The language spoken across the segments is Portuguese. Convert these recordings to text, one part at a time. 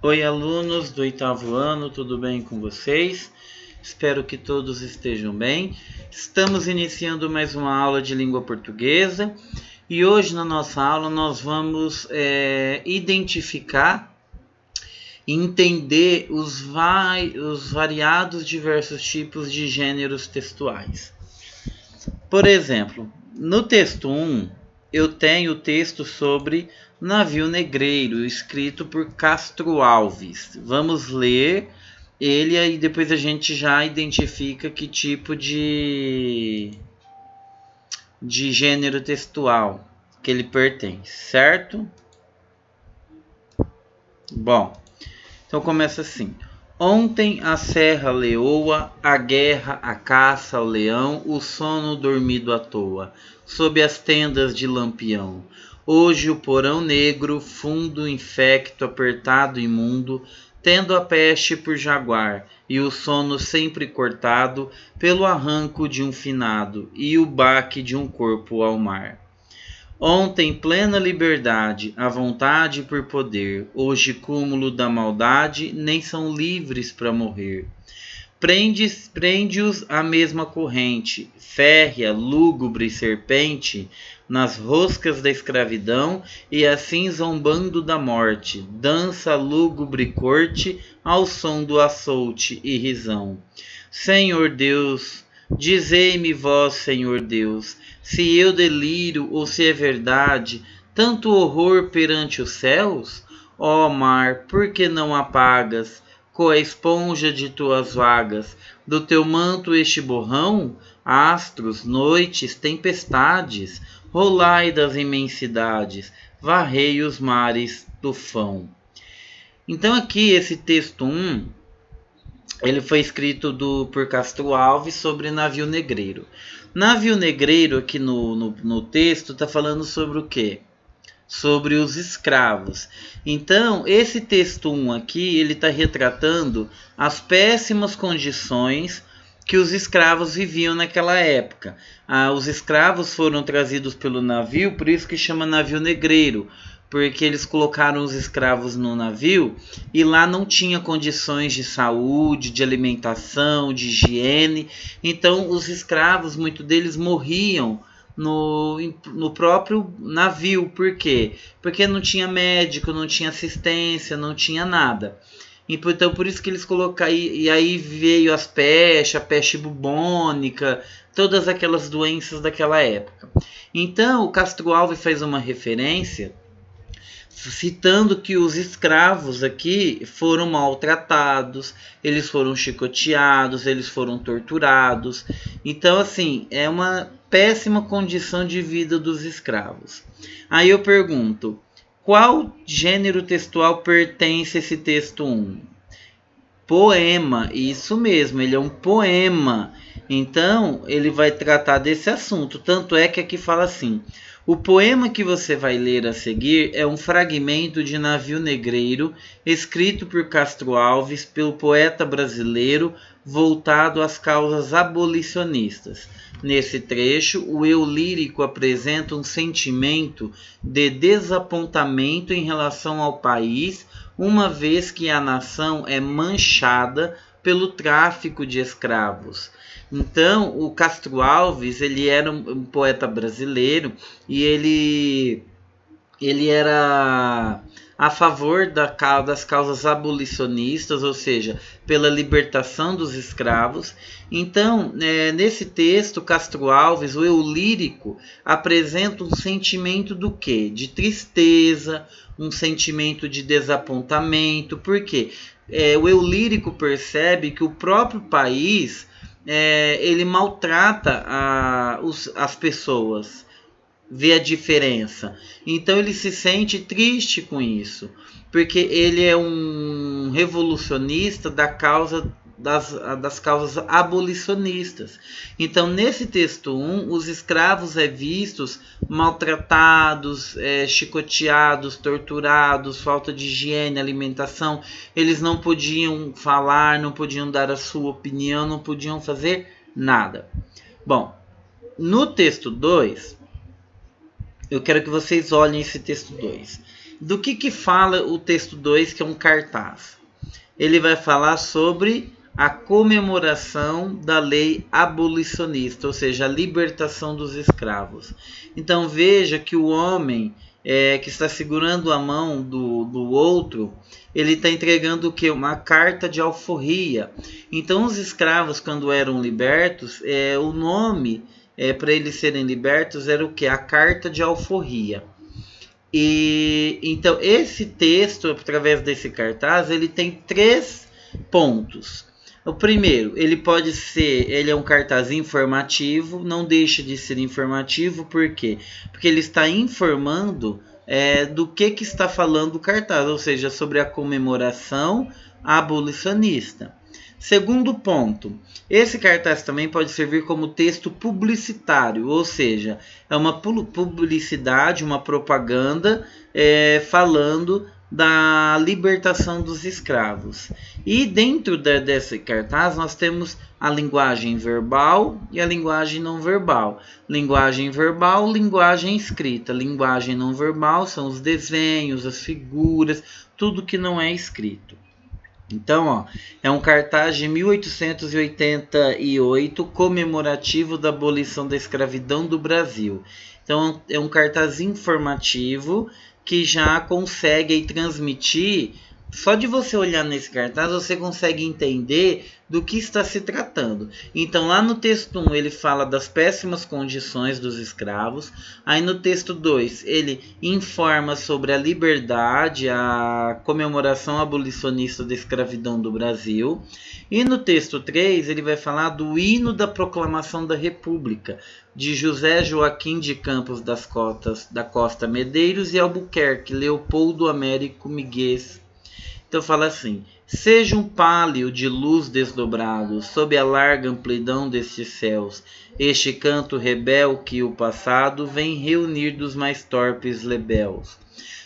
Oi, alunos do 8º ano, tudo bem com vocês? Espero que todos estejam bem. Estamos iniciando mais uma aula de língua portuguesa e hoje na nossa aula nós vamos identificar e entender os variados diversos tipos de gêneros textuais. Por exemplo, no texto 1, eu tenho o texto sobre Navio Negreiro, escrito por Castro Alves. Vamos ler ele e depois a gente já identifica que tipo de gênero textual que ele pertence, certo? Bom, então começa assim. Ontem a serra leoa, a guerra, a caça, o leão, o sono dormido à toa, sob as tendas de Lampião. Hoje o porão negro, fundo, infecto, apertado, imundo, tendo a peste por jaguar, e o sono sempre cortado pelo arranco de um finado, e o baque de um corpo ao mar. Ontem plena liberdade, a vontade por poder, hoje cúmulo da maldade, nem são livres para morrer. Prende-os a mesma corrente, férrea, lúgubre serpente, nas roscas da escravidão, e assim zombando da morte, dança a lúgubre corte ao som do açoute e risão. Senhor Deus, dizei-me vós, Senhor Deus, se eu deliro ou se é verdade tanto horror perante os céus? Ó mar, por que não apagas com a esponja de tuas vagas do teu manto este borrão? Astros, noites, tempestades, rolai das imensidades, varrei os mares tufão. Então aqui esse texto 1, ele foi escrito por Castro Alves sobre Navio Negreiro. Navio Negreiro aqui no texto está falando sobre o quê? Sobre os escravos. Então, esse texto 1 aqui, ele está retratando as péssimas condições que os escravos viviam naquela época. Os escravos foram trazidos pelo navio, por isso que chama navio negreiro, porque eles colocaram os escravos no navio e lá não tinha condições de saúde, de alimentação, de higiene. Então os escravos, muitos deles morriam no próprio navio. Por quê? Porque não tinha médico, não tinha assistência, não tinha nada. Então por isso que eles colocaram, e aí veio a peste bubônica, todas aquelas doenças daquela época. Então o Castro Alves faz uma referência citando que os escravos aqui foram maltratados, eles foram chicoteados, eles foram torturados. Então, assim, é uma péssima condição de vida dos escravos. Aí eu pergunto, qual gênero textual pertence a esse texto 1? Poema, isso mesmo, ele é um poema. Então, ele vai tratar desse assunto. Tanto é que aqui fala assim: o poema que você vai ler a seguir é um fragmento de Navio Negreiro, escrito por Castro Alves, pelo poeta brasileiro, voltado às causas abolicionistas. Nesse trecho, o eu lírico apresenta um sentimento de desapontamento em relação ao país, uma vez que a nação é manchada pelo tráfico de escravos. Então, o Castro Alves, ele era um poeta brasileiro e ele era a favor das causas abolicionistas, ou seja, pela libertação dos escravos. Então, nesse texto, Castro Alves, o eu lírico, apresenta um sentimento do quê? De tristeza, um sentimento de desapontamento. Por quê? O eu lírico percebe que o próprio país ele maltrata as pessoas, vê a diferença. Então ele se sente triste com isso, porque ele é um revolucionista das causas abolicionistas. Então nesse texto 1, os escravos vistos maltratados, chicoteados, torturados, falta de higiene, alimentação. Eles não podiam falar, não podiam dar a sua opinião, não podiam fazer nada. Bom, no texto 2, eu quero que vocês olhem esse texto 2. Do que fala o texto 2, que é um cartaz? Ele vai falar sobre a comemoração da lei abolicionista, ou seja, a libertação dos escravos. Então veja que o homem que está segurando a mão do outro, ele está entregando o quê? Uma carta de alforria. Então os escravos, quando eram libertos, o nome para eles serem libertos era o quê? A carta de alforria. E então esse texto, através desse cartaz, ele tem 3 pontos. O primeiro, ele é um cartaz informativo, não deixa de ser informativo, por quê? Porque ele está informando do que está falando o cartaz, ou seja, sobre a comemoração abolicionista. Segundo ponto, esse cartaz também pode servir como texto publicitário, ou seja, é uma publicidade, uma propaganda falando da libertação dos escravos. E dentro desse cartaz nós temos a linguagem verbal e a linguagem não verbal. Linguagem verbal, linguagem escrita. Linguagem não verbal são os desenhos, as figuras, tudo que não é escrito. Então, é um cartaz de 1888 comemorativo da abolição da escravidão do Brasil. Então, é um cartaz informativo que já consegue transmitir. Só de você olhar nesse cartaz, você consegue entender do que está se tratando. Então, lá no texto 1, ele fala das péssimas condições dos escravos. Aí no texto 2, ele informa sobre a liberdade, a comemoração abolicionista da escravidão do Brasil. E no texto 3, ele vai falar do hino da proclamação da República, de José Joaquim de Campos da Costa Medeiros e Albuquerque, Leopoldo Américo Miguel. Então fala assim: seja um pálio de luz desdobrado sob a larga amplidão destes céus, este canto rebel que o passado vem reunir dos mais torpes lebéus.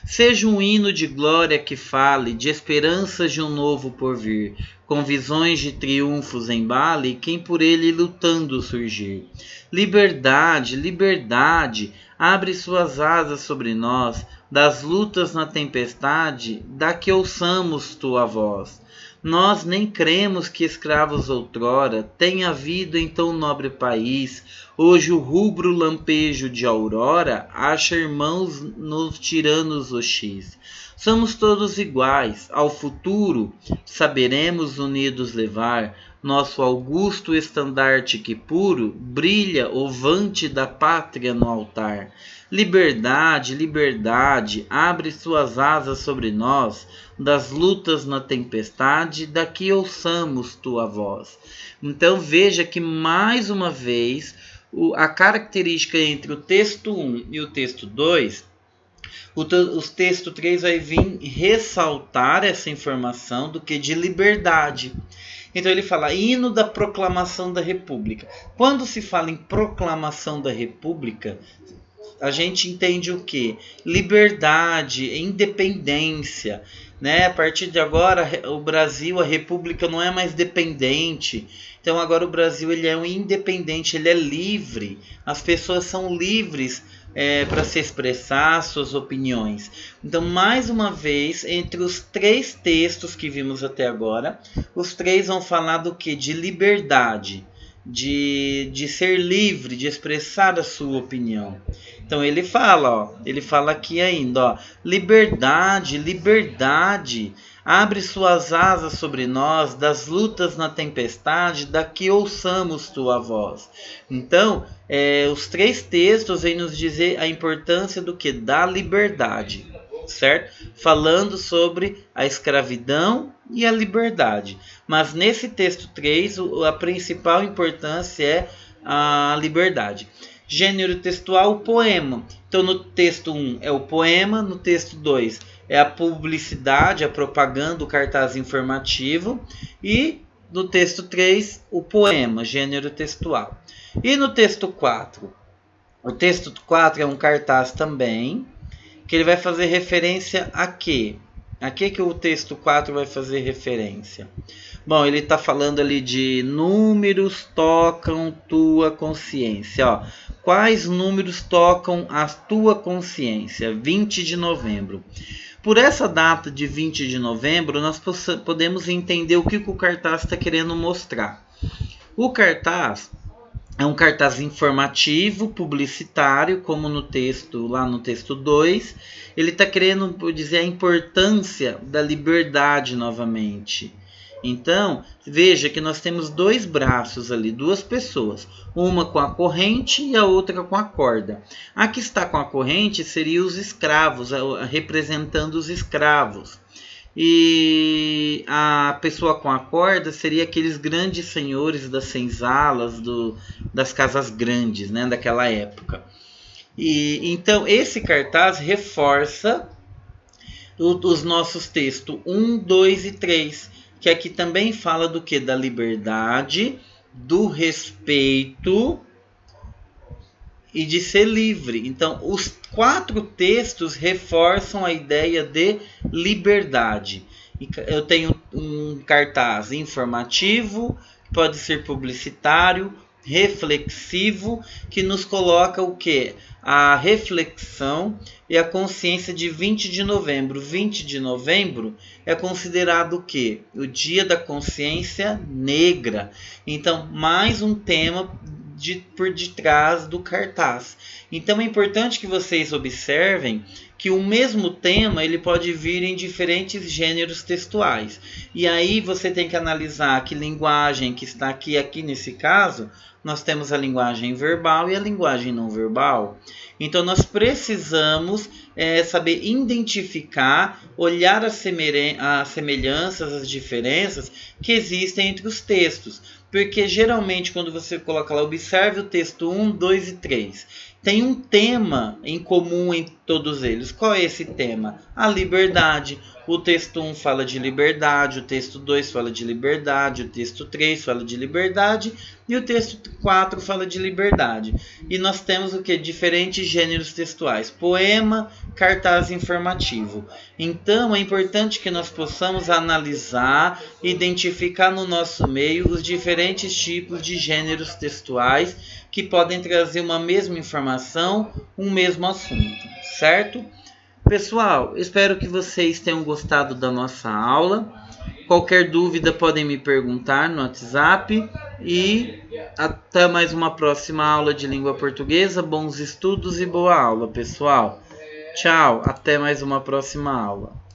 Seja um hino de glória que fale de esperanças de um novo porvir, com visões de triunfos embale quem por ele lutando surgir. Liberdade, liberdade, abre suas asas sobre nós, das lutas na tempestade, dá que ouçamos tua voz. Nós nem cremos que escravos outrora tenha havido em tão nobre país, hoje o rubro lampejo de aurora acha irmãos nos tiranos hostis. Somos todos iguais, ao futuro saberemos unidos levar nosso augusto estandarte que puro brilha ovante da pátria no altar. Liberdade, liberdade, abre suas asas sobre nós, das lutas na tempestade, daqui ouçamos tua voz. Então veja que mais uma vez a característica entre o texto 1 e o texto 2, o texto 3 vai vir ressaltar essa informação do que de liberdade. Então ele fala hino da proclamação da República. Quando se fala em proclamação da República, a gente entende o quê? Liberdade, independência, né? A partir de agora, o Brasil, a República não é mais dependente. Então agora o Brasil ele é um independente, ele é livre. As pessoas são livres para se expressar suas opiniões. Então, mais uma vez, entre os 3 textos que vimos até agora, os 3 vão falar do que? De liberdade, de ser livre, de expressar a sua opinião. Então ele fala aqui ainda, liberdade, liberdade, abre suas asas sobre nós, das lutas na tempestade, daqui ouçamos tua voz. Então, os 3 textos vêm nos dizer a importância do que? Da liberdade, certo? Falando sobre a escravidão e a liberdade. Mas nesse texto 3, a principal importância é a liberdade. Gênero textual, o poema. Então no texto 1 é o poema, no texto 2 é a publicidade, a propaganda, o cartaz informativo. E no texto 3, o poema, gênero textual. E no texto 4? O texto 4 é um cartaz também, que ele vai fazer referência a quê? A que o texto 4 vai fazer referência? Bom, ele está falando ali de números tocam tua consciência. Quais números tocam a tua consciência? 20 de novembro. Por essa data de 20 de novembro, nós podemos entender o que o cartaz está querendo mostrar. O cartaz é um cartaz informativo, publicitário, como no texto, lá no texto 2. Ele está querendo dizer a importância da liberdade novamente. Então, veja que nós temos dois braços ali, duas pessoas. Uma com a corrente e a outra com a corda. A que está com a corrente seria os escravos, representando os escravos. E a pessoa com a corda seria aqueles grandes senhores das senzalas, das casas grandes, né, daquela época. E então esse cartaz reforça os nossos textos 1, 2 e 3, que aqui também fala do que? Da liberdade, do respeito e de ser livre. Então, os 4 textos reforçam a ideia de liberdade. Eu tenho um cartaz informativo, pode ser publicitário, reflexivo, que nos coloca o quê? A reflexão e a consciência de 20 de novembro. 20 de novembro é considerado o quê? O Dia da Consciência Negra. Então, mais um tema por detrás do cartaz. Então é importante que vocês observem que o mesmo tema ele pode vir em diferentes gêneros textuais. E aí você tem que analisar que linguagem que está aqui nesse caso, nós temos a linguagem verbal e a linguagem não verbal. Então nós precisamos saber identificar, olhar as semelhanças, as diferenças que existem entre os textos. Porque geralmente quando você coloca lá, observe o texto 1, 2 e 3. Tem um tema em comum em todos eles. Qual é esse tema? A liberdade. O texto 1 fala de liberdade, o texto 2 fala de liberdade, o texto 3 fala de liberdade e o texto 4 fala de liberdade. E nós temos o que? Diferentes gêneros textuais. Poema, cartaz informativo. Então é importante que nós possamos analisar, identificar no nosso meio os diferentes tipos de gêneros textuais que podem trazer uma mesma informação, um mesmo assunto, certo? Pessoal, espero que vocês tenham gostado da nossa aula. Qualquer dúvida podem me perguntar no WhatsApp e até mais uma próxima aula de língua portuguesa. Bons estudos e boa aula, pessoal. Tchau, até mais uma próxima aula.